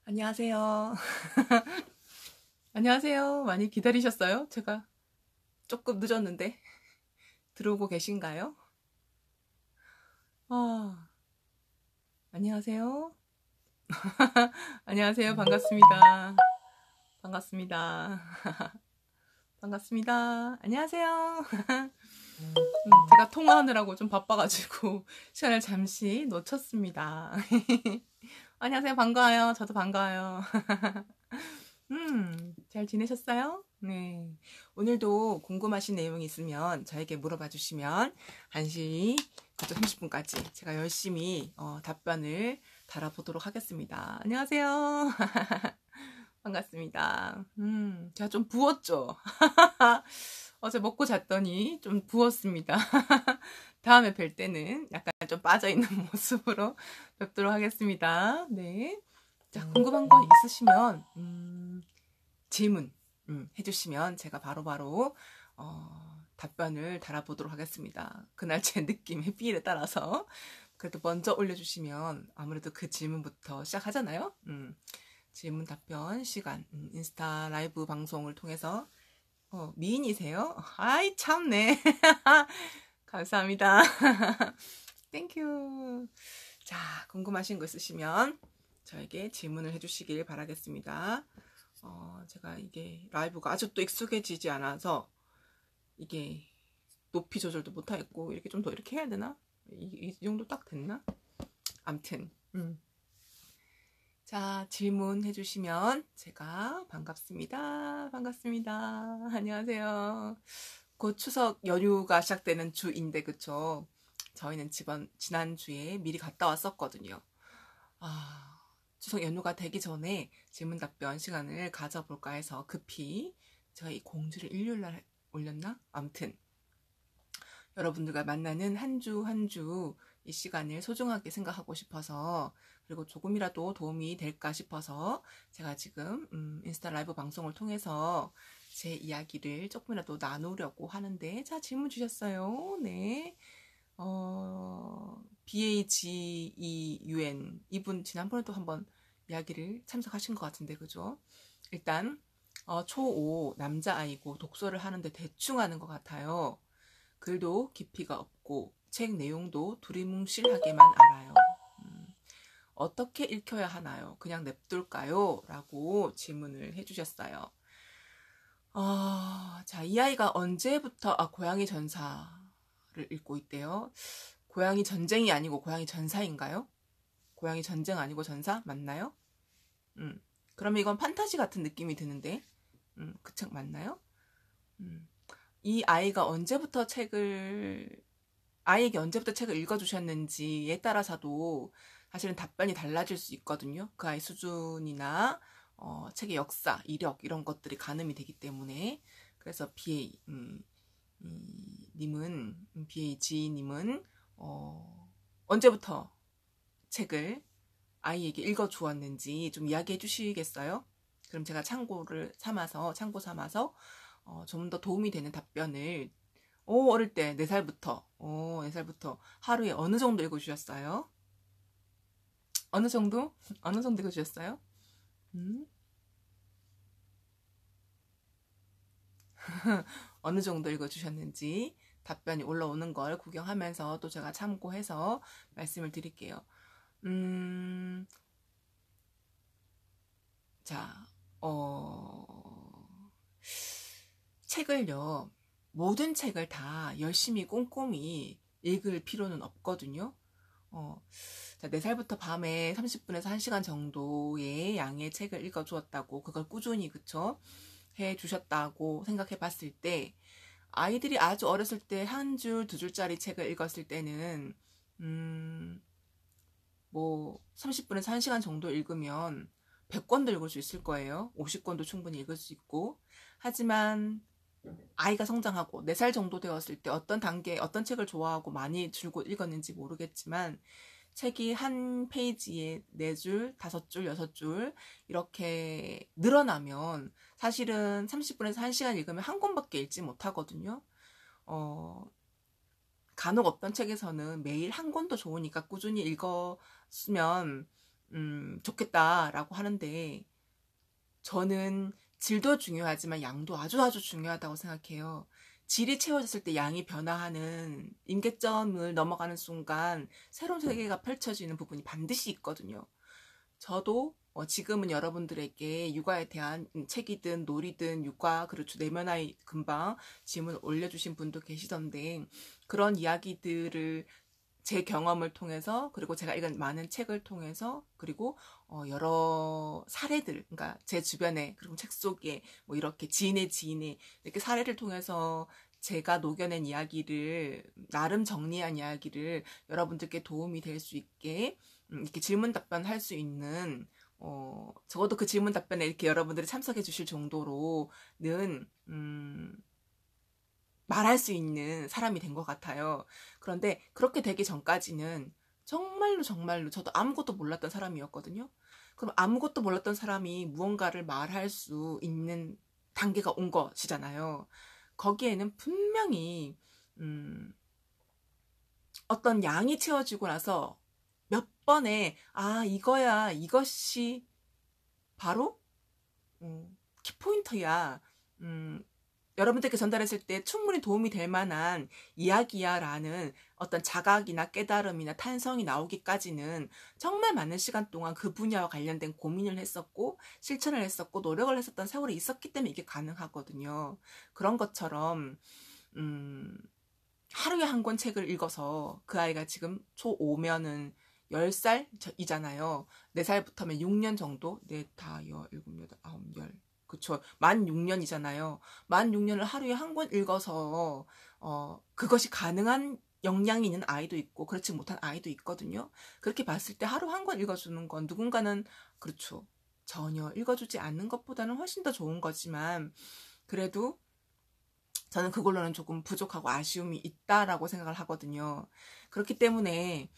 안녕하세요. 안녕하세요. 많이 기다리셨어요? 제가 조금 늦었는데 들어오고 계신가요? 아, 안녕하세요. 안녕하세요. 반갑습니다. 반갑습니다. 반갑습니다. 안녕하세요. 제가 통화하느라고 좀 바빠가지고 시간을 잠시 놓쳤습니다. 안녕하세요. 반가워요. 저도 반가워요. 잘 지내셨어요? 네. 오늘도 궁금하신 내용이 있으면 저에게 물어봐 주시면 1시부터 30분까지 제가 열심히 답변을 달아보도록 하겠습니다. 안녕하세요. 반갑습니다. 제가 좀 부었죠? 어제 먹고 잤더니 좀 부었습니다. 다음에 뵐 때는 약간 좀 빠져있는 모습으로 뵙도록 하겠습니다. 네. 자, 궁금한 거 있으시면, 질문, 해주시면 제가 바로바로, 답변을 달아보도록 하겠습니다. 그날 제 느낌의 필에 따라서. 그래도 먼저 올려주시면 아무래도 그 질문부터 시작하잖아요. 질문 답변 시간, 인스타 라이브 방송을 통해서, 미인이세요? 아이, 참네. 감사합니다. 땡큐. 자, 궁금하신 거 있으시면 저에게 질문을 해주시길 바라겠습니다. 제가 이게 라이브가 아주 또 익숙해지지 않아서 이게 높이 조절도 못하겠고 이렇게 좀 더 이렇게 해야 되나? 이 정도 딱 됐나? 암튼 자, 질문 해주시면 제가 반갑습니다. 반갑습니다. 안녕하세요. 곧 추석 연휴가 시작되는 주인데 그쵸? 저희는 지난주에 미리 갔다 왔었거든요. 추석 연휴가 되기 전에 질문 답변 시간을 가져볼까 해서 급히 제가 이 공지를 일요일날 올렸나? 아무튼 여러분들과 만나는 한 주 한 주 이 시간을 소중하게 생각하고 싶어서 그리고 조금이라도 도움이 될까 싶어서 제가 지금 인스타 라이브 방송을 통해서 제 이야기를 조금이라도 나누려고 하는데 자 질문 주셨어요. 네. BAGEUN 이분 지난번에도 한번 이야기를 참석하신 것 같은데 그죠? 일단 초5 남자아이고 독서를 하는데 대충 하는 것 같아요. 글도 깊이가 없고 책 내용도 두리뭉실하게만 알아요. 어떻게 읽혀야 하나요? 그냥 냅둘까요? 라고 질문을 해주셨어요. 자, 이 아이가 언제부터 고양이 전사를 읽고 있대요. 고양이 전쟁이 아니고 고양이 전사인가요? 고양이 전쟁 아니고 전사? 맞나요? 그러면 이건 판타지 같은 느낌이 드는데 그 책 맞나요? 이 아이가 아이에게 언제부터 책을 읽어주셨는지에 따라서도 사실은 답변이 달라질 수 있거든요. 그 아이 수준이나 책의 역사, 이력 이런 것들이 가늠이 되기 때문에 그래서 BAG님은 언제부터 책을 아이에게 읽어주었는지 좀 이야기해 주시겠어요? 그럼 제가 참고 삼아서 좀 더 도움이 되는 답변을 어릴 때 4살부터 하루에 어느 정도 읽어주셨어요? 어느 정도 읽어주셨어요? 어느 정도 읽어주셨는지 답변이 올라오는 걸 구경하면서 또 제가 참고해서 말씀을 드릴게요. 자, 책을요, 모든 책을 다 열심히 꼼꼼히 읽을 필요는 없거든요. 자, 4살부터 밤에 30분에서 1시간 정도의 양의 책을 읽어주었다고, 그걸 꾸준히, 그쵸? 해 주셨다고 생각해 봤을 때, 아이들이 아주 어렸을 때 한 줄, 2줄짜리 책을 읽었을 때는, 30분에서 1시간 정도 읽으면 100권도 읽을 수 있을 거예요. 50권도 충분히 읽을 수 있고. 하지만 아이가 성장하고 4살 정도 되었을 때 어떤 단계에 어떤 책을 좋아하고 많이 줄곧 읽었는지 모르겠지만 책이 한 페이지에 4줄, 5줄, 6줄 이렇게 늘어나면 사실은 30분에서 1시간 읽으면 한 권밖에 읽지 못하거든요. 간혹 어떤 책에서는 매일 한 권도 좋으니까 꾸준히 읽었으면 좋겠다라고 하는데, 저는 질도 중요하지만 양도 아주 아주 중요하다고 생각해요. 질이 채워졌을 때 양이 변화하는 임계점을 넘어가는 순간 새로운 세계가 펼쳐지는 부분이 반드시 있거든요. 저도 지금은 여러분들에게 육아에 대한 책이든 놀이든 육아, 그렇죠. 내면화의 금방 질문 올려주신 분도 계시던데, 그런 이야기들을 제 경험을 통해서, 그리고 제가 읽은 많은 책을 통해서, 그리고 여러 사례들, 그러니까 제 주변에, 그리고 책 속에 뭐 이렇게 지인의 이렇게 사례를 통해서 제가 녹여낸 이야기를, 나름 정리한 이야기를 여러분들께 도움이 될 수 있게 이렇게 질문 답변 할 수 있는, 적어도 그 질문 답변에 이렇게 여러분들이 참석해 주실 정도로는 말할 수 있는 사람이 된 것 같아요. 그런데 그렇게 되기 전까지는 정말로 정말로 저도 아무것도 몰랐던 사람이었거든요. 그럼 아무것도 몰랐던 사람이 무언가를 말할 수 있는 단계가 온 것이잖아요. 거기에는 분명히 어떤 양이 채워지고 나서 몇 번에 이거야, 이것이 바로 키포인트야. 여러분들께 전달했을 때 충분히 도움이 될 만한 이야기야 라는 어떤 자각이나 깨달음이나 탄성이 나오기까지는 정말 많은 시간 동안 그 분야와 관련된 고민을 했었고 실천을 했었고 노력을 했었던 세월이 있었기 때문에 이게 가능하거든요. 그런 것처럼 하루에 한 권 책을 읽어서 그 아이가 지금 초5면은 10살이잖아요. 4살부터면 6년 정도? 4, 5, 6, 7, 9, 10. 그쵸. 만 6년이잖아요. 만 6년을 하루에 한 권 읽어서, 그것이 가능한 역량이 있는 아이도 있고, 그렇지 못한 아이도 있거든요. 그렇게 봤을 때 하루 한 권 읽어주는 건 누군가는, 그렇죠. 전혀 읽어주지 않는 것보다는 훨씬 더 좋은 거지만, 그래도 저는 그걸로는 조금 부족하고 아쉬움이 있다라고 생각을 하거든요. 그렇기 때문에,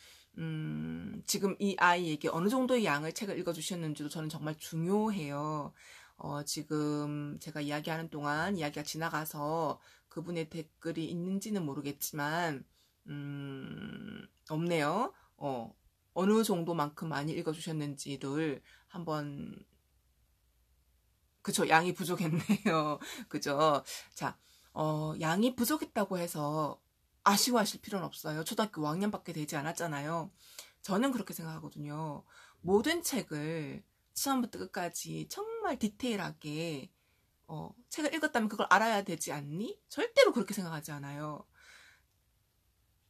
지금 이 아이에게 어느 정도의 양의 책을 읽어주셨는지도 저는 정말 중요해요. 지금 제가 이야기하는 동안 이야기가 지나가서 그분의 댓글이 있는지는 모르겠지만, 없네요. 어느 정도만큼 많이 읽어주셨는지를 한번, 그쵸, 양이 부족했네요. 그죠? 자, 양이 부족했다고 해서 아쉬워하실 필요는 없어요. 초등학교 5학년밖에 되지 않았잖아요. 저는 그렇게 생각하거든요. 모든 책을 처음부터 끝까지 정말 디테일하게 책을 읽었다면 그걸 알아야 되지 않니? 절대로 그렇게 생각하지 않아요.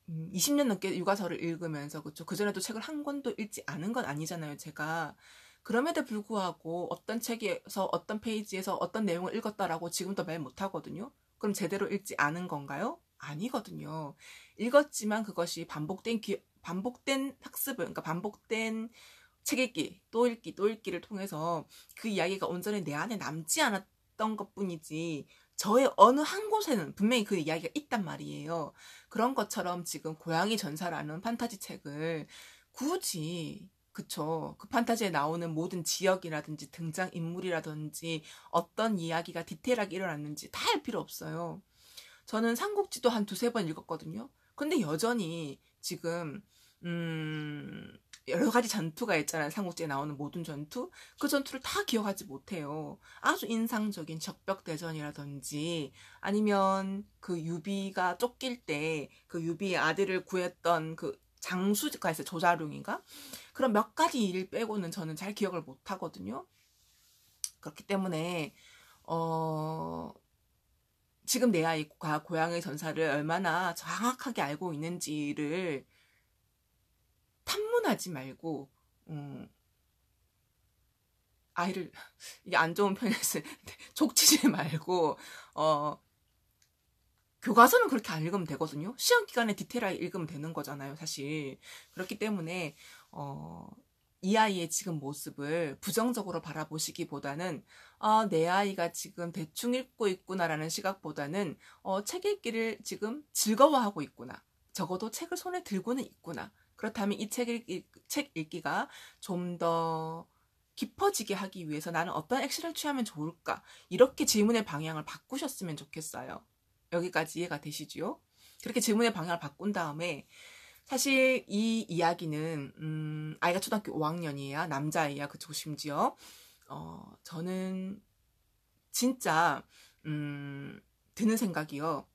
20년 넘게 육아서를 읽으면서 그쵸. 그전에도 책을 한 권도 읽지 않은 건 아니잖아요, 제가. 그럼에도 불구하고 어떤 책에서 어떤 페이지에서 어떤 내용을 읽었다라고 지금도 말 못하거든요. 그럼 제대로 읽지 않은 건가요? 아니거든요. 읽었지만 그것이 반복된 학습을, 그러니까 반복된 책 읽기, 또 읽기, 또 읽기를 통해서 그 이야기가 온전히 내 안에 남지 않았던 것 뿐이지, 저의 어느 한 곳에는 분명히 그 이야기가 있단 말이에요. 그런 것처럼 지금 고양이 전사라는 판타지 책을 굳이, 그쵸. 그 판타지에 나오는 모든 지역이라든지 등장인물이라든지 어떤 이야기가 디테일하게 일어났는지 다 알 필요 없어요. 저는 삼국지도 한 두세 번 읽었거든요. 근데 여전히 지금 여러 가지 전투가 있잖아요. 삼국지에 나오는 모든 전투. 그 전투를 다 기억하지 못해요. 아주 인상적인 적벽대전이라든지 아니면 그 유비가 쫓길 때 그 유비의 아들을 구했던 그 장수가 있어요. 조자룡인가? 그런 몇 가지 일 빼고는 저는 잘 기억을 못하거든요. 그렇기 때문에 지금 내 아이가 고양이 전사를 얼마나 정확하게 알고 있는지를 탐문하지 말고 아이를, 이게 안 좋은 표현이었을 때 족치지 말고 교과서는 그렇게 안 읽으면 되거든요. 시험 기간에 디테일하게 읽으면 되는 거잖아요, 사실. 그렇기 때문에 이 아이의 지금 모습을 부정적으로 바라보시기보다는 내 아이가 지금 대충 읽고 있구나라는 시각보다는 책 읽기를 지금 즐거워하고 있구나. 적어도 책을 손에 들고는 있구나. 그렇다면 이 책 읽기가 좀 더 깊어지게 하기 위해서 나는 어떤 액션을 취하면 좋을까? 이렇게 질문의 방향을 바꾸셨으면 좋겠어요. 여기까지 이해가 되시지요? 그렇게 질문의 방향을 바꾼 다음에 사실 이 이야기는 아이가 초등학교 5학년이에요. 남자아이야. 그쵸 심지어. 저는 진짜 드는 생각이요.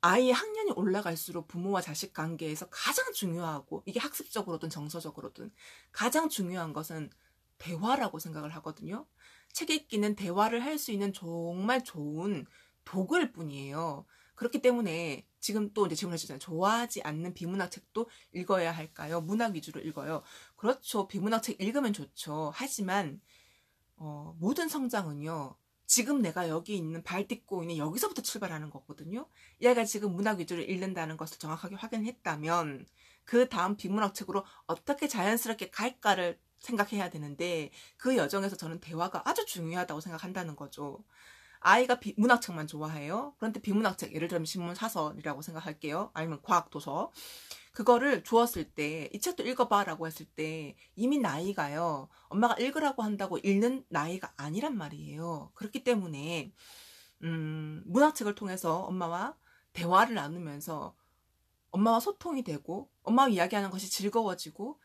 아이의 학년이 올라갈수록 부모와 자식 관계에서 가장 중요하고, 이게 학습적으로든 정서적으로든 가장 중요한 것은 대화라고 생각을 하거든요. 책 읽기는 대화를 할 수 있는 정말 좋은 도구일 뿐이에요. 그렇기 때문에 지금 또 이제 질문하셨잖아요. 좋아하지 않는 비문학 책도 읽어야 할까요? 문학 위주로 읽어요. 그렇죠. 비문학 책 읽으면 좋죠. 하지만 모든 성장은요. 지금 내가 여기 있는 발 딛고 있는 여기서부터 출발하는 거거든요. 얘가 지금 문학 위주로 읽는다는 것을 정확하게 확인했다면 그 다음 비문학 책으로 어떻게 자연스럽게 갈까를 생각해야 되는데, 그 여정에서 저는 대화가 아주 중요하다고 생각한다는 거죠. 아이가 문학책만 좋아해요. 그런데 비문학책, 예를 들면 신문사설이라고 생각할게요. 아니면 과학도서. 그거를 주었을 때, 이 책도 읽어봐 라고 했을 때 이미 나이가요, 엄마가 읽으라고 한다고 읽는 나이가 아니란 말이에요. 그렇기 때문에 문학책을 통해서 엄마와 대화를 나누면서 엄마와 소통이 되고 엄마와 이야기하는 것이 즐거워지고,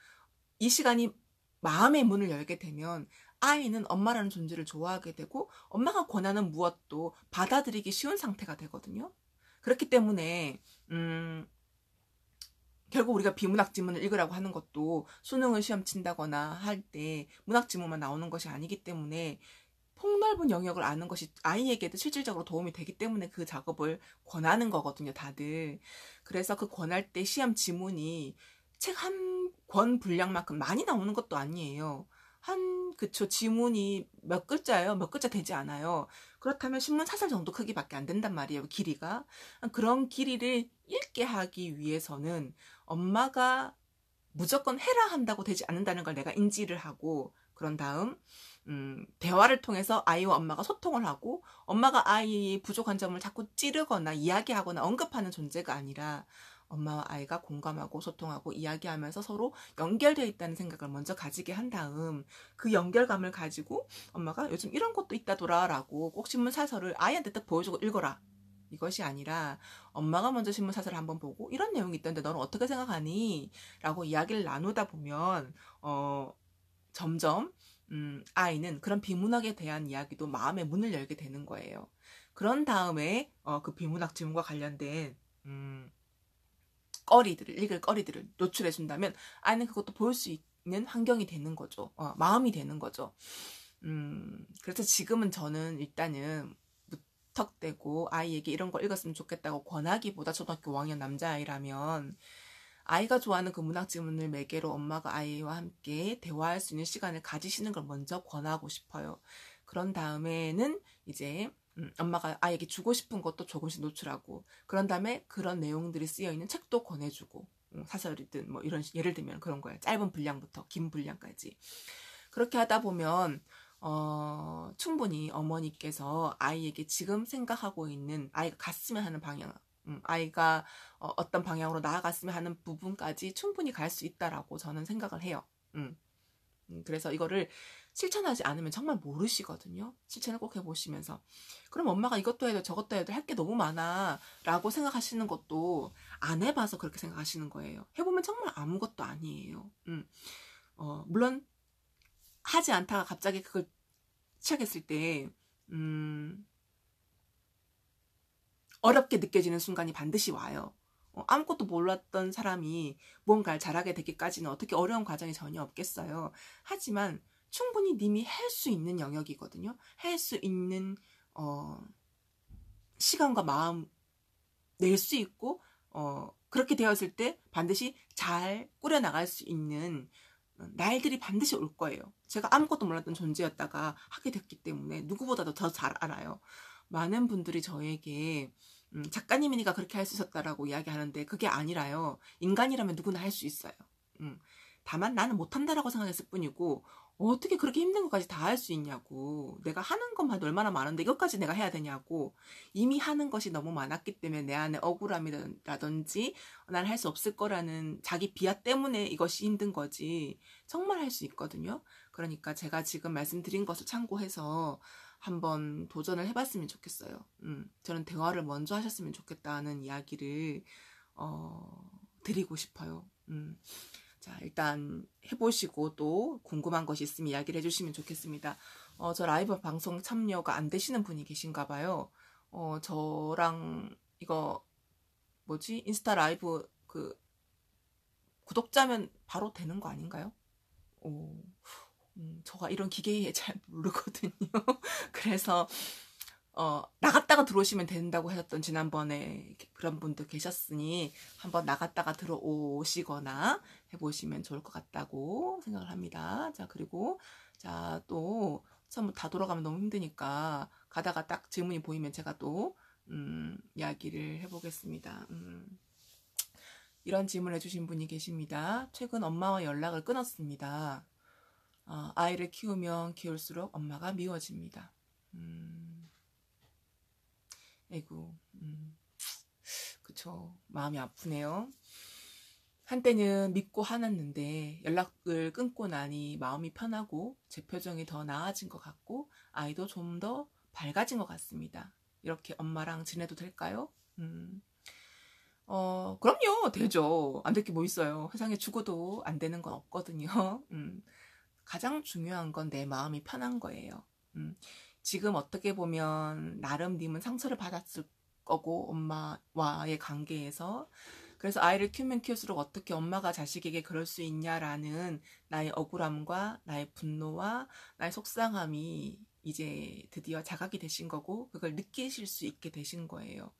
이 시간이 마음의 문을 열게 되면 아이는 엄마라는 존재를 좋아하게 되고 엄마가 권하는 무엇도 받아들이기 쉬운 상태가 되거든요. 그렇기 때문에 결국 우리가 비문학 지문을 읽으라고 하는 것도 수능을 시험 친다거나 할 때 문학 지문만 나오는 것이 아니기 때문에 폭넓은 영역을 아는 것이 아이에게도 실질적으로 도움이 되기 때문에 그 작업을 권하는 거거든요, 다들. 그래서 그 권할 때 시험 지문이 책 한 권 분량만큼 많이 나오는 것도 아니에요. 그쵸, 지문이 몇 글자예요? 몇 글자 되지 않아요. 그렇다면 신문 사설 정도 크기밖에 안 된단 말이에요, 길이가. 그런 길이를 읽게 하기 위해서는 엄마가 무조건 해라 한다고 되지 않는다는 걸 내가 인지를 하고, 그런 다음 대화를 통해서 아이와 엄마가 소통을 하고, 엄마가 아이의 부족한 점을 자꾸 찌르거나 이야기하거나 언급하는 존재가 아니라 엄마와 아이가 공감하고 소통하고 이야기하면서 서로 연결되어 있다는 생각을 먼저 가지게 한 다음, 그 연결감을 가지고 엄마가 요즘 이런 것도 있다더라 라고 꼭 신문 사설을 아이한테 딱 보여주고 읽어라, 이것이 아니라 엄마가 먼저 신문 사설을 한번 보고 이런 내용이 있던데 너는 어떻게 생각하니? 라고 이야기를 나누다 보면 점점 아이는 그런 비문학에 대한 이야기도 마음의 문을 열게 되는 거예요. 그런 다음에 그 비문학 지문과 관련된 읽을 거리들을 노출해 준다면 아이는 그것도 볼 수 있는 환경이 되는 거죠. 마음이 되는 거죠. 그래서 지금은 저는 일단은 무턱대고 아이에게 이런 걸 읽었으면 좋겠다고 권하기보다, 초등학교 5학년 남자아이라면 아이가 좋아하는 그 문학 지문을 매개로 엄마가 아이와 함께 대화할 수 있는 시간을 가지시는 걸 먼저 권하고 싶어요. 그런 다음에는 이제 엄마가 아이에게 주고 싶은 것도 조금씩 노출하고, 그런 다음에 그런 내용들이 쓰여있는 책도 권해주고, 사설이든 뭐 이런, 예를 들면 그런 거예요. 짧은 분량부터 긴 분량까지. 그렇게 하다 보면 충분히 어머니께서 아이에게 지금 생각하고 있는, 아이가 갔으면 하는 방향, 아이가 어떤 방향으로 나아갔으면 하는 부분까지 충분히 갈 수 있다라고 저는 생각을 해요. 그래서 이거를 실천하지 않으면 정말 모르시거든요. 실천을 꼭 해보시면서. 그럼 엄마가 이것도 해도 저것도 해도 할 게 너무 많아 라고 생각하시는 것도 안 해봐서 그렇게 생각하시는 거예요. 해보면 정말 아무것도 아니에요. 물론 하지 않다가 갑자기 그걸 시작했을 때 어렵게 느껴지는 순간이 반드시 와요. 아무것도 몰랐던 사람이 뭔가를 잘하게 되기까지는 어떻게 어려운 과정이 전혀 없겠어요. 하지만 충분히 님이 할 수 있는 영역이거든요. 할 수 있는 시간과 마음 낼 수 있고, 그렇게 되었을 때 반드시 잘 꾸려나갈 수 있는 날들이 반드시 올 거예요. 제가 아무것도 몰랐던 존재였다가 하게 됐기 때문에 누구보다도 더 잘 알아요. 많은 분들이 저에게 작가님이니까 그렇게 할 수 있었다라고 이야기하는데 그게 아니라요. 인간이라면 누구나 할 수 있어요. 다만 나는 못한다라고 생각했을 뿐이고, 어떻게 그렇게 힘든 것까지 다 할 수 있냐고, 내가 하는 것만 얼마나 많은데 이것까지 내가 해야 되냐고, 이미 하는 것이 너무 많았기 때문에 내 안에 억울함이라든지 난 할 수 없을 거라는 자기 비하 때문에 이것이 힘든 거지 정말 할 수 있거든요. 그러니까 제가 지금 말씀드린 것을 참고해서 한번 도전을 해봤으면 좋겠어요. 저는 대화를 먼저 하셨으면 좋겠다는 이야기를 드리고 싶어요. 자, 일단 해보시고 또 궁금한 것이 있으면 이야기를 해주시면 좋겠습니다. 저 라이브 방송 참여가 안 되시는 분이 계신가 봐요. 저랑 이거 뭐지? 인스타 라이브 그 구독자면 바로 되는 거 아닌가요? 저가 이런 기계에 잘 모르거든요. 그래서 나갔다가 들어오시면 된다고 하셨던 지난번에 그런 분도 계셨으니 한번 나갔다가 들어오시거나 해보시면 좋을 것 같다고 생각을 합니다. 자, 그리고 자, 또 처음부터 다 돌아가면 너무 힘드니까 가다가 딱 질문이 보이면 제가 또 이야기를 해보겠습니다. 이런 질문을 해주신 분이 계십니다. 최근 엄마와 연락을 끊었습니다. 아이를 키우면 키울수록 엄마가 미워집니다. 아이고, 그쵸. 마음이 아프네요. 한때는 믿고 화났는데 연락을 끊고 나니 마음이 편하고 제 표정이 더 나아진 것 같고 아이도 좀 더 밝아진 것 같습니다. 이렇게 엄마랑 지내도 될까요? 그럼요. 되죠. 안 될 게 뭐 있어요. 세상에 죽어도 안 되는 건 없거든요. 가장 중요한 건 내 마음이 편한 거예요. 지금 어떻게 보면 나름 님은 상처를 받았을 거고 엄마와의 관계에서 그래서 아이를 키우면 키울수록 어떻게 엄마가 자식에게 그럴 수 있냐라는 나의 억울함과 나의 분노와 나의 속상함이 이제 드디어 자각이 되신 거고 그걸 느끼실 수 있게 되신 거예요.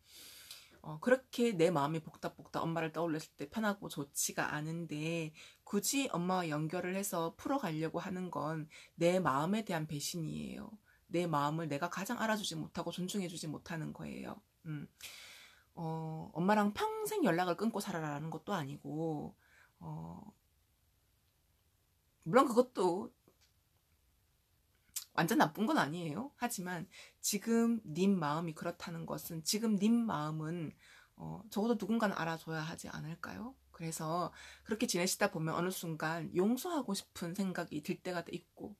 그렇게 내 마음이 복닥복닥 엄마를 떠올렸을 때 편하고 좋지가 않은데 굳이 엄마와 연결을 해서 풀어가려고 하는 건 내 마음에 대한 배신이에요. 내 마음을 내가 가장 알아주지 못하고 존중해주지 못하는 거예요. 엄마랑 평생 연락을 끊고 살아라는 것도 아니고 물론 그것도 완전 나쁜 건 아니에요. 하지만 지금 님 마음이 그렇다는 것은 지금 님 마음은 적어도 누군가는 알아줘야 하지 않을까요? 그래서 그렇게 지내시다 보면 어느 순간 용서하고 싶은 생각이 들 때가 있고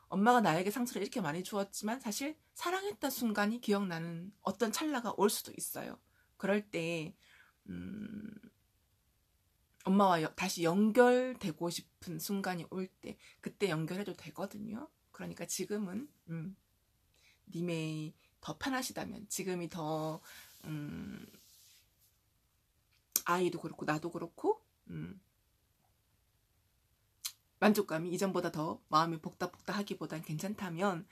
엄마가 나에게 상처를 이렇게 많이 주었지만 사실 사랑했던 순간이 기억나는 어떤 찰나가 올 수도 있어요. 그럴 때 엄마와 다시 연결되고 싶은 순간이 올 때 그때 연결해도 되거든요. 그러니까 지금은 님의 더 편하시다면 지금이 더 아이도 그렇고 나도 그렇고 만족감이 이전보다 더 마음이 복닥복닥 하기보단 괜찮다면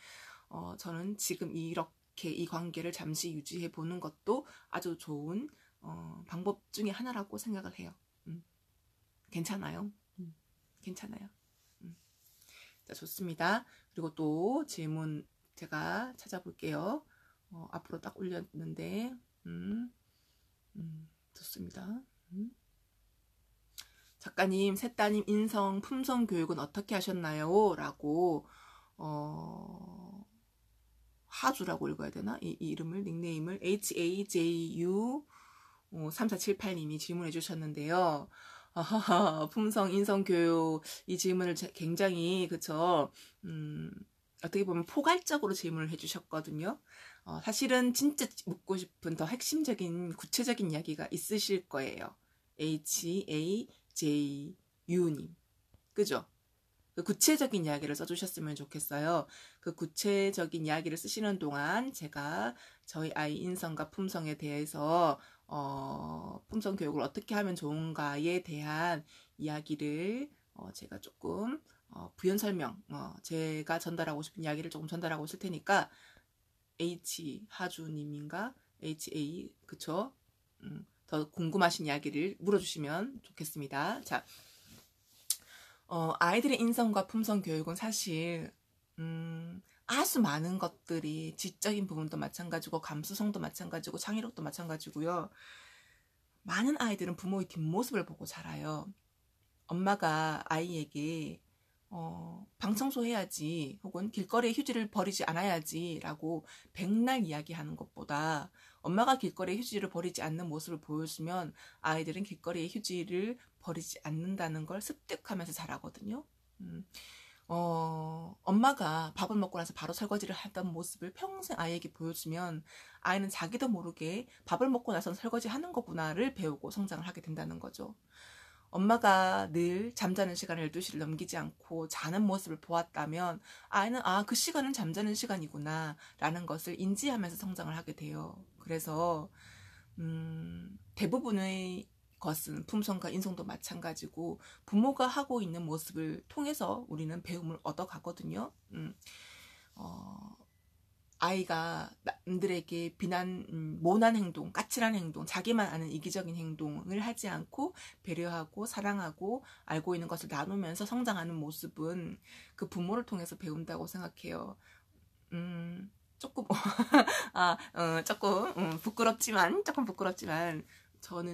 저는 지금 이렇게 이 관계를 잠시 유지해 보는 것도 아주 좋은 방법 중에 하나라고 생각을 해요. 괜찮아요. 괜찮아요. 자, 좋습니다. 그리고 또 질문 제가 찾아볼게요. 앞으로 딱 올렸는데 좋습니다. 작가님, 셋따님 인성, 품성 교육은 어떻게 하셨나요? 라고 하주라고 읽어야 되나? 이 이름을 닉네임을 HAJU 3478님이 질문해 주셨는데요. 품성, 인성 교육 이 질문을 굉장히 그쵸 어떻게 보면 포괄적으로 질문을 해주셨거든요. 사실은 진짜 묻고 싶은 더 핵심적인 구체적인 이야기가 있으실 거예요. HAJU님 그죠? 그 구체적인 이야기를 써주셨으면 좋겠어요. 그 구체적인 이야기를 쓰시는 동안 제가 저희 아이 인성과 품성에 대해서 품성 교육을 어떻게 하면 좋은가에 대한 이야기를 제가 조금 부연 설명 제가 전달하고 싶은 이야기를 조금 전달하고 있을 테니까 하주님인가 HA 그쵸? 더 궁금하신 이야기를 물어주시면 좋겠습니다. 자, 아이들의 인성과 품성 교육은 사실 아주 많은 것들이 지적인 부분도 마찬가지고 감수성도 마찬가지고 창의력도 마찬가지고요. 많은 아이들은 부모의 뒷모습을 보고 자라요. 엄마가 아이에게 방 청소해야지 혹은 길거리에 휴지를 버리지 않아야지 라고 백날 이야기하는 것보다 엄마가 길거리에 휴지를 버리지 않는 모습을 보여주면 아이들은 길거리에 휴지를 버리지 않는다는 걸 습득하면서 자라거든요. 엄마가 밥을 먹고 나서 바로 설거지를 하던 모습을 평생 아이에게 보여주면 아이는 자기도 모르게 밥을 먹고 나서 설거지 하는 거구나를 배우고 성장을 하게 된다는 거죠. 엄마가 늘 잠자는 시간을 12시를 넘기지 않고 자는 모습을 보았다면 아이는 그 시간은 잠자는 시간이구나 라는 것을 인지하면서 성장을 하게 돼요. 그래서 대부분의 것은 품성과 인성도 마찬가지고 부모가 하고 있는 모습을 통해서 우리는 배움을 얻어가거든요. 아이가 남들에게 모난 행동, 까칠한 행동, 자기만 아는 이기적인 행동을 하지 않고 배려하고 사랑하고 알고 있는 것을 나누면서 성장하는 모습은 그 부모를 통해서 배운다고 생각해요. 조금 조금 부끄럽지만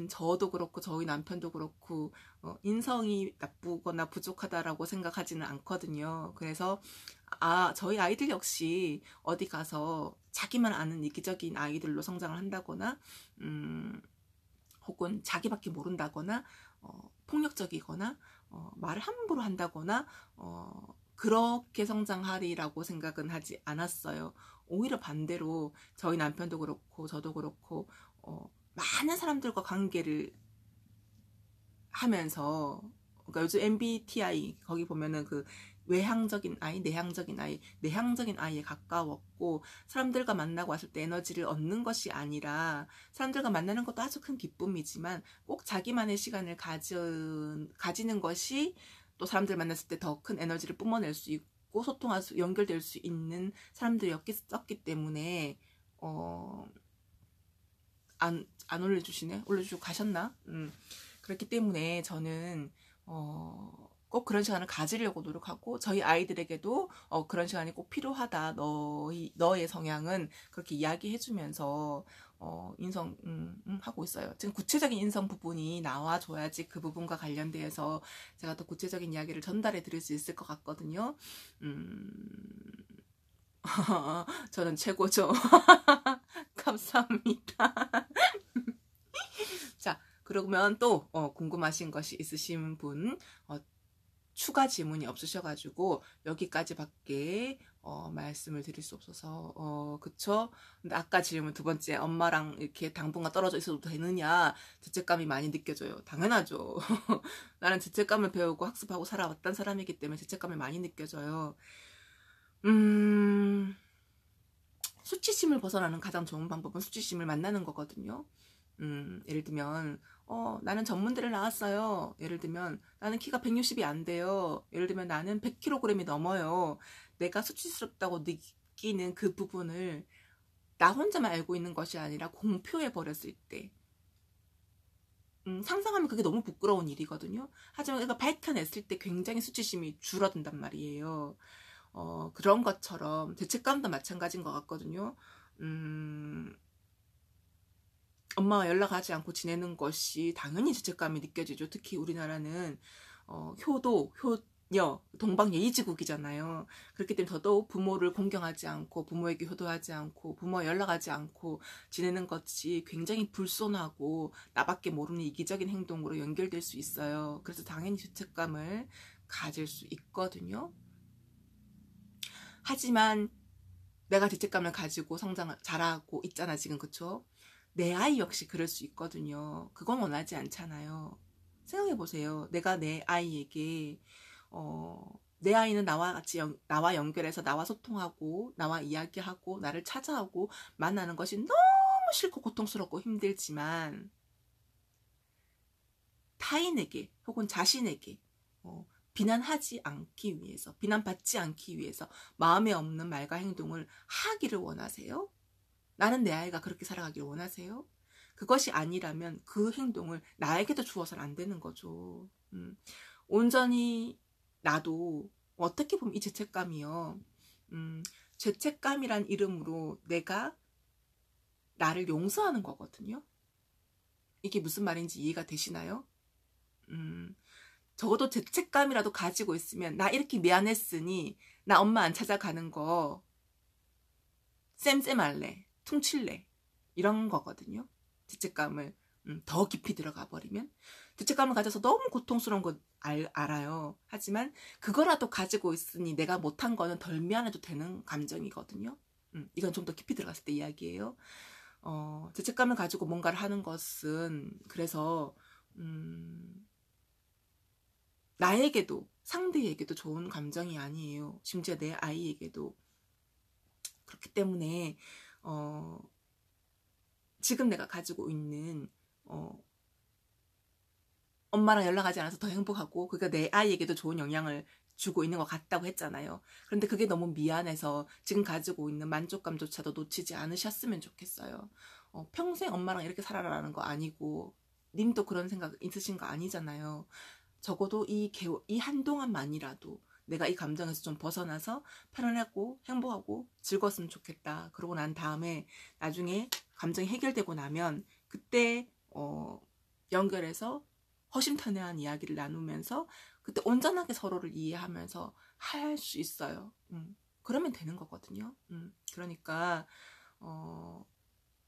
저도 그렇고 저희 남편도 그렇고 인성이 나쁘거나 부족하다라고 생각하지는 않거든요. 그래서 저희 아이들 역시 어디 가서 자기만 아는 이기적인 아이들로 성장을 한다거나 혹은 자기밖에 모른다거나 폭력적이거나 말을 함부로 한다거나 그렇게 성장하리라고 생각은 하지 않았어요. 오히려 반대로 저희 남편도 그렇고 저도 그렇고 많은 사람들과 관계를 하면서, 그러니까 요즘 MBTI 거기 보면은 그 외향적인 아이, 내향적인 아이에 가까웠고, 사람들과 만나고 왔을 때 에너지를 얻는 것이 아니라 사람들과 만나는 것도 아주 큰 기쁨이지만 꼭 자기만의 시간을 가지는 것이 또 사람들 만났을 때 더 큰 에너지를 뿜어낼 수 있고 연결될 수 있는 사람들이었기 때문에 안 올려주시네? 올려주시고 가셨나? 그렇기 때문에 저는 꼭 그런 시간을 가지려고 노력하고 저희 아이들에게도 그런 시간이 꼭 필요하다. 너의 성향은 그렇게 이야기해주면서 인성 하고 있어요. 지금 구체적인 인성 부분이 나와줘야지 그 부분과 관련돼서 제가 더 구체적인 이야기를 전달해 드릴 수 있을 것 같거든요. 저는 최고죠. 감사합니다. 자, 그러면 또 궁금하신 것이 있으신 분 추가 질문이 없으셔가지고 여기까지밖에 말씀을 드릴 수 없어서 그쵸? 근데 아까 질문 두 번째, 엄마랑 이렇게 당분간 떨어져 있어도 되느냐, 죄책감이 많이 느껴져요. 당연하죠. 나는 죄책감을 배우고 학습하고 살아왔던 사람이기 때문에 죄책감이 많이 느껴져요. 수치심을 벗어나는 가장 좋은 방법은 수치심을 만나는 거거든요. 예를 들면 나는 전문대를 나왔어요. 예를 들면 나는 키가 160이 안 돼요. 예를 들면 나는 100kg이 넘어요. 내가 수치스럽다고 느끼는 그 부분을 나 혼자만 알고 있는 것이 아니라 공표해 버렸을 때 상상하면 그게 너무 부끄러운 일이거든요. 하지만 내가 밝혀냈을 때 굉장히 수치심이 줄어든단 말이에요. 그런 것처럼 죄책감도 마찬가지인 것 같거든요. 엄마와 연락하지 않고 지내는 것이 당연히 죄책감이 느껴지죠. 특히 우리나라는 효도, 효녀, 동방예의지국이잖아요. 그렇기 때문에 더더욱 부모를 공경하지 않고 부모에게 효도하지 않고 부모와 연락하지 않고 지내는 것이 굉장히 불손하고 나밖에 모르는 이기적인 행동으로 연결될 수 있어요. 그래서 당연히 죄책감을 가질 수 있거든요. 하지만 내가 죄책감을 가지고 자라고 있잖아 지금. 그쵸? 내 아이 역시 그럴 수 있거든요. 그건 원하지 않잖아요. 생각해보세요. 내가 내 아이에게 내 아이는 나와 연결해서 나와 소통하고 나와 이야기하고 나를 찾아오고 만나는 것이 너무 싫고 고통스럽고 힘들지만 타인에게 혹은 자신에게 비난하지 않기 위해서, 비난받지 않기 위해서 마음에 없는 말과 행동을 하기를 원하세요? 나는 내 아이가 그렇게 살아가기를 원하세요? 그것이 아니라면 그 행동을 나에게도 주어서는 안 되는 거죠. 온전히 나도 어떻게 보면 이 죄책감이요. 죄책감이란 이름으로 내가 나를 용서하는 거거든요. 이게 무슨 말인지 이해가 되시나요? 적어도 죄책감이라도 가지고 있으면 나 이렇게 미안했으니 나 엄마 안 찾아가는 거 쌤쌤할래, 퉁칠래 이런 거거든요. 죄책감을 더 깊이 들어가 버리면. 죄책감을 가져서 너무 고통스러운 거 알아요. 하지만 그거라도 가지고 있으니 내가 못한 거는 덜 미안해도 되는 감정이거든요. 이건 좀 더 깊이 들어갔을 때 이야기예요. 죄책감을 가지고 뭔가를 하는 것은 그래서 나에게도 상대에게도 좋은 감정이 아니에요. 심지어 내 아이에게도. 그렇기 때문에 지금 내가 가지고 있는 엄마랑 연락하지 않아서 더 행복하고 그게 내 아이에게도 좋은 영향을 주고 있는 것 같다고 했잖아요. 그런데 그게 너무 미안해서 지금 가지고 있는 만족감조차도 놓치지 않으셨으면 좋겠어요. 평생 엄마랑 이렇게 살아라는 거 아니고 님도 그런 생각 있으신 거 아니잖아요. 적어도 이 한동안만이라도 내가 이 감정에서 좀 벗어나서 편안하고 행복하고 즐거웠으면 좋겠다. 그러고 난 다음에 나중에 감정이 해결되고 나면 그때 연결해서 허심탄회한 이야기를 나누면서 그때 온전하게 서로를 이해하면서 할 수 있어요. 그러면 되는 거거든요. 그러니까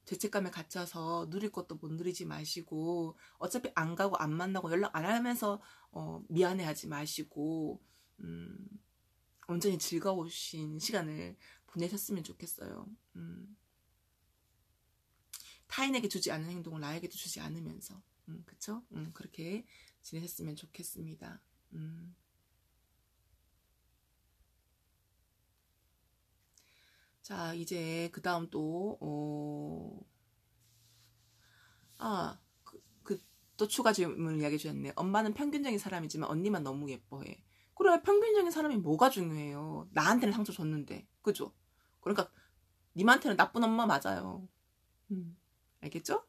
죄책감에 갇혀서 누릴 것도 못 누리지 마시고 어차피 안 가고 안 만나고 연락 안 하면서 미안해하지 마시고 온전히 즐거우신 시간을 보내셨으면 좋겠어요. 타인에게 주지 않은 행동을 나에게도 주지 않으면서 그쵸? 그렇게 지내셨으면 좋겠습니다. 자, 이제 그 다음 또 또 추가 질문을 이야기해 주셨네. 엄마는 평균적인 사람이지만 언니만 너무 예뻐해. 그래, 평균적인 사람이 뭐가 중요해요. 나한테는 상처 줬는데, 그죠? 그러니까 님한테는 나쁜 엄마 맞아요. 알겠죠?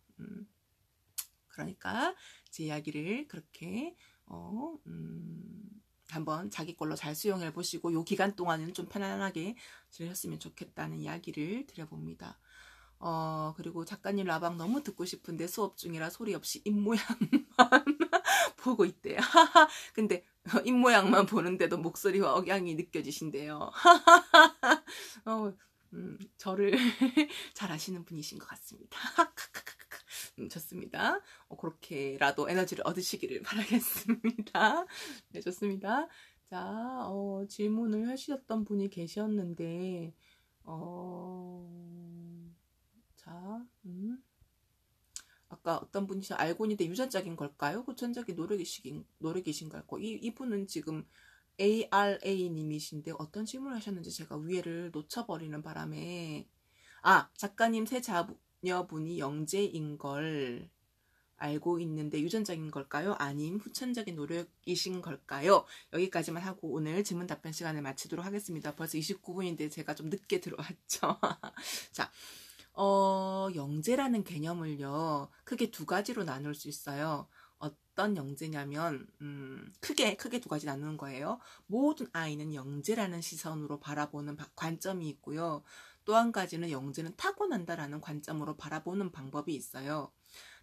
그러니까 제 이야기를 그렇게 한번 자기 걸로 잘 수용해 보시고 요 기간 동안은 좀 편안하게 지내셨으면 좋겠다는 이야기를 드려봅니다. 그리고 작가님 라방 너무 듣고 싶은데 수업 중이라 소리 없이 입모양만 보고 있대요. 근데 입모양만 보는데도 목소리와 억양이 느껴지신대요. 저를 잘 아시는 분이신 것 같습니다. 좋습니다. 그렇게라도 에너지를 얻으시기를 바라겠습니다. 네, 좋습니다. 자, 질문을 하셨던 분이 계셨는데, 자, 아까 어떤 분이서 알고 있는데 유전적인 걸까요? 후천적인 노력이신 걸까요? 이분은 지금 ARA님이신데 어떤 질문을 하셨는지 제가 위에를 놓쳐버리는 바람에 작가님 새 자녀분이 영재인 걸 알고 있는데 유전적인 걸까요? 아님 후천적인 노력이신 걸까요? 여기까지만 하고 오늘 질문 답변 시간을 마치도록 하겠습니다. 벌써 29분인데 제가 좀 늦게 들어왔죠. 자, 영재라는 개념을요, 크게 두 가지로 나눌 수 있어요. 어떤 영재냐면, 크게 두 가지 나누는 거예요. 모든 아이는 영재라는 시선으로 바라보는 관점이 있고요. 또 한 가지는 영재는 타고난다라는 관점으로 바라보는 방법이 있어요.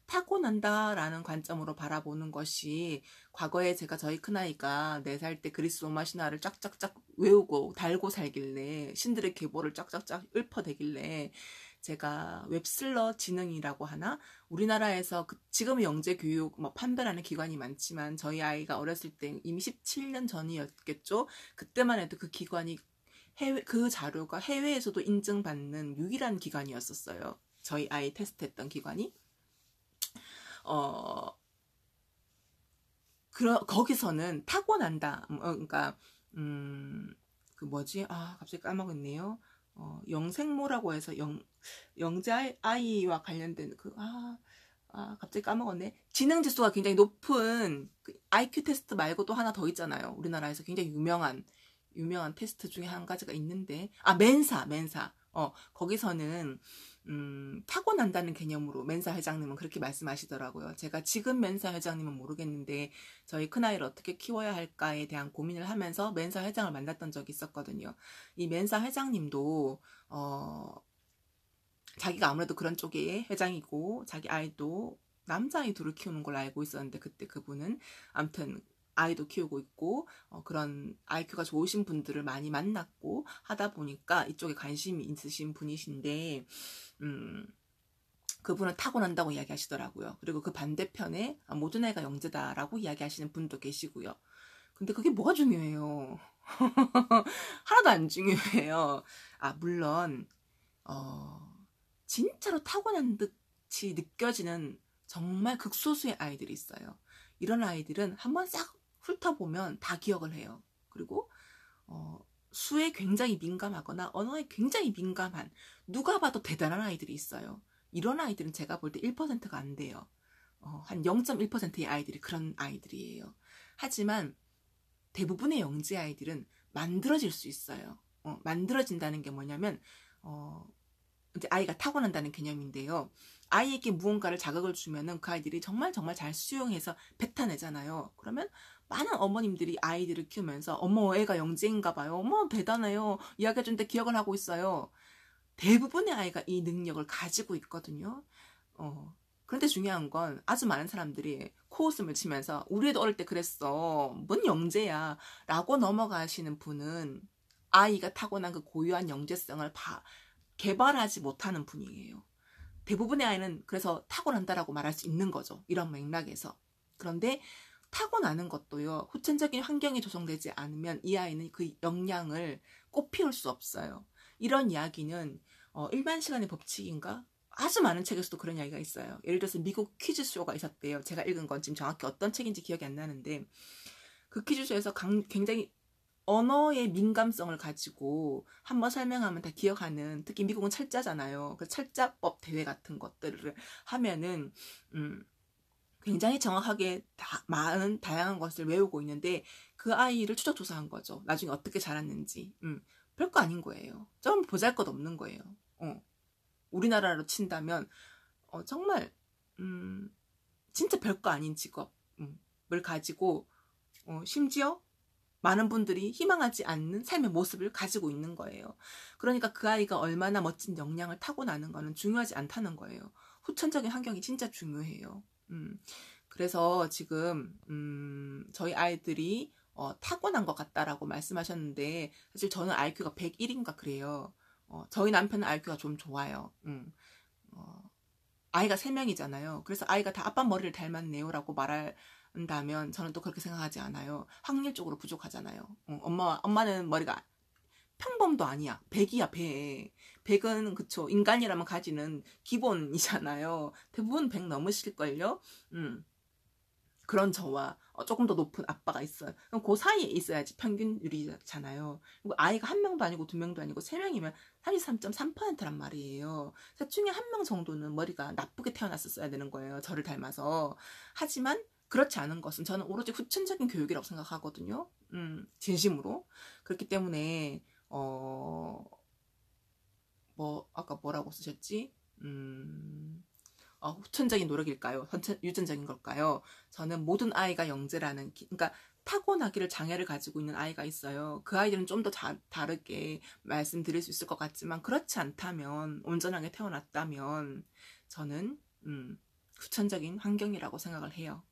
타고난다라는 관점으로 바라보는 것이 과거에 저희 큰아이가 4살 때 그리스 로마 신화를 쫙쫙쫙 외우고 달고 살길래 신들의 계보를 쫙쫙쫙 읊어대길래 제가 웹슬러 지능이라고 하나? 우리나라에서 지금은 영재교육 판별하는 기관이 많지만 저희 아이가 어렸을 때 이미 17년 전이었겠죠? 그때만 해도 그 기관이 그 자료가 해외에서도 인증받는 유일한 기관이었었어요. 저희 아이 테스트했던 기관이. 거기서는 타고난다. 그러니까 그 뭐지? 갑자기 까먹었네요. 영생모라고 해서 영재 아이와 관련된 갑자기 까먹었네. 지능 지수가 굉장히 높은 그 IQ 테스트 말고 또 하나 더 있잖아요. 우리나라에서 굉장히 유명한 테스트 중에 한 가지가 있는데 멘사. 거기서는 타고난다는 개념으로 멘사 회장님은 그렇게 말씀하시더라고요. 제가 지금 멘사 회장님은 모르겠는데 저희 큰아이를 어떻게 키워야 할까에 대한 고민을 하면서 멘사 회장을 만났던 적이 있었거든요. 이 멘사 회장님도 자기가 아무래도 그런 쪽의 회장이고 자기 아이도 남자아이 둘을 키우는 걸로 알고 있었는데 그때 그분은 아무튼 아이도 키우고 있고 그런 IQ가 좋으신 분들을 많이 만났고 하다 보니까 이쪽에 관심이 있으신 분이신데 그분은 타고난다고 이야기하시더라고요. 그리고 그 반대편에 모든 아이가 영재다라고 이야기하시는 분도 계시고요. 근데 그게 뭐가 중요해요? 하나도 안 중요해요. 물론 진짜로 타고난 듯이 느껴지는 정말 극소수의 아이들이 있어요. 이런 아이들은 한번 싹 훑어보면 다 기억을 해요. 그리고 수에 굉장히 민감하거나 언어에 굉장히 민감한, 누가 봐도 대단한 아이들이 있어요. 이런 아이들은 제가 볼 때 1%가 안 돼요. 한 0.1%의 아이들이 그런 아이들이에요. 하지만 대부분의 영재 아이들은 만들어질 수 있어요. 만들어진다는 게 뭐냐면 이제 아이가 타고난다는 개념인데요. 아이에게 무언가를 자극을 주면은 그 아이들이 정말 잘 수용해서 뱉어내잖아요. 그러면 많은 어머님들이 아이들을 키우면서 어머 애가 영재인가 봐요. 어머 대단해요. 이야기해준데 기억을 하고 있어요. 대부분의 아이가 이 능력을 가지고 있거든요. 그런데 중요한 건 아주 많은 사람들이 코웃음을 치면서 우리 애도 어릴 때 그랬어. 뭔 영재야. 라고 넘어가시는 분은 아이가 타고난 그 고유한 영재성을 개발하지 못하는 분이에요. 대부분의 아이는 그래서 타고난다라고 말할 수 있는 거죠. 이런 맥락에서. 그런데 타고나는 것도요. 후천적인 환경이 조성되지 않으면 이 아이는 그 역량을 꽃피울 수 없어요. 이런 이야기는 일반 시간의 법칙인가? 아주 많은 책에서도 그런 이야기가 있어요. 예를 들어서 미국 퀴즈쇼가 있었대요. 제가 읽은 건 지금 정확히 어떤 책인지 기억이 안 나는데 그 퀴즈쇼에서 굉장히 언어의 민감성을 가지고 한번 설명하면 다 기억하는, 특히 미국은 철자잖아요. 그 철자법 대회 같은 것들을 하면은 굉장히 정확하게 많은 다양한 것을 외우고 있는데 그 아이를 추적 조사한 거죠. 나중에 어떻게 자랐는지. 별거 아닌 거예요. 좀 보잘것없는 거예요. 우리나라로 친다면 정말 진짜 별거 아닌 직업을 가지고 심지어 많은 분들이 희망하지 않는 삶의 모습을 가지고 있는 거예요. 그러니까 그 아이가 얼마나 멋진 역량을 타고나는 거는 중요하지 않다는 거예요. 후천적인 환경이 진짜 중요해요. 그래서 지금 저희 아이들이 타고난 것 같다라고 말씀하셨는데 사실 저는 IQ가 101인가 그래요. 저희 남편은 IQ가 좀 좋아요. 아이가 3명이잖아요. 그래서 아이가 다 아빠 머리를 닮았네요라고 말한다면 저는 또 그렇게 생각하지 않아요. 확률적으로 부족하잖아요. 엄마는 머리가 평범도 아니야. 100이야, 100. 100은 그쵸. 인간이라면 가지는 기본이잖아요. 대부분 100 넘으실걸요? 그런 저와 조금 더 높은 아빠가 있어요. 그럼 그 사이에 있어야지 평균율이잖아요. 그리고 아이가 1명도 아니고 2명도 아니고 3명이면 33.3%란 말이에요. 셋 중에 1명 정도는 머리가 나쁘게 태어났었어야 되는 거예요. 저를 닮아서. 하지만 그렇지 않은 것은 저는 오로지 후천적인 교육이라고 생각하거든요. 진심으로. 그렇기 때문에 아까 뭐라고 쓰셨지? 후천적인 노력일까요? 유전적인 걸까요? 저는 모든 아이가 영재라는, 그러니까 타고나기를 장애를 가지고 있는 아이가 있어요. 그 아이들은 좀 더 다르게 말씀드릴 수 있을 것 같지만 그렇지 않다면, 온전하게 태어났다면 저는 후천적인 환경이라고 생각을 해요.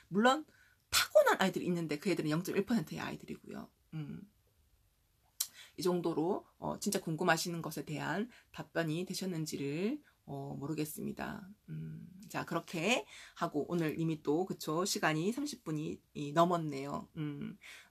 물론 타고난 아이들이 있는데 그 애들은 0.1%의 아이들이고요. 이 정도로 진짜 궁금하시는 것에 대한 답변이 되셨는지를 모르겠습니다. 자, 그렇게 하고 오늘 이미 또 그쵸, 시간이 30분이 넘었네요.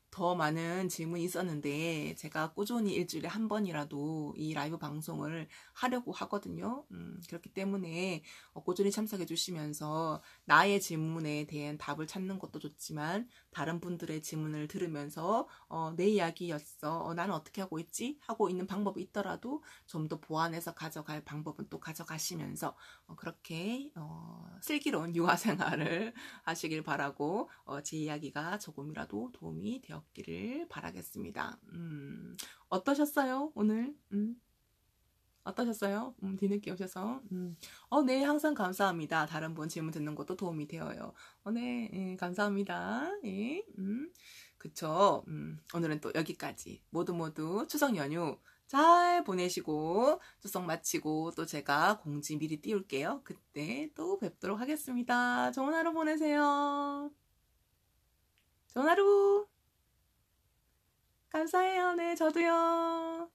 더 많은 질문이 있었는데 제가 꾸준히 일주일에 한 번이라도 이 라이브 방송을 하려고 하거든요. 그렇기 때문에 꾸준히 참석해 주시면서 나의 질문에 대한 답을 찾는 것도 좋지만 다른 분들의 질문을 들으면서 내 이야기였어. 나는 어떻게 하고 있지? 하고 있는 방법이 있더라도 좀 더 보완해서 가져갈 방법은 또 가져가시면서 그렇게 슬기로운 유아 생활을 하시길 바라고 제 이야기가 조금이라도 도움이 되었기를 바라겠습니다. 어떠셨어요? 오늘? 어떠셨어요? 뒤늦게 오셔서. 네, 항상 감사합니다. 다른 분 질문 듣는 것도 도움이 되어요. 네, 예, 감사합니다. 예, 그쵸. 오늘은 또 여기까지. 모두 추석 연휴 잘 보내시고 추석 마치고 또 제가 공지 미리 띄울게요. 그때 또 뵙도록 하겠습니다. 좋은 하루 보내세요. 좋은 하루. 감사해요. 네, 저도요.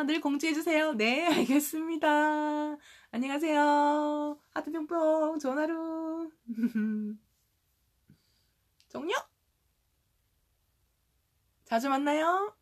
늘 공지해주세요. 네, 알겠습니다. 안녕히 가세요. 하트 뿅뿅. 좋은 하루. 종료. 자주 만나요.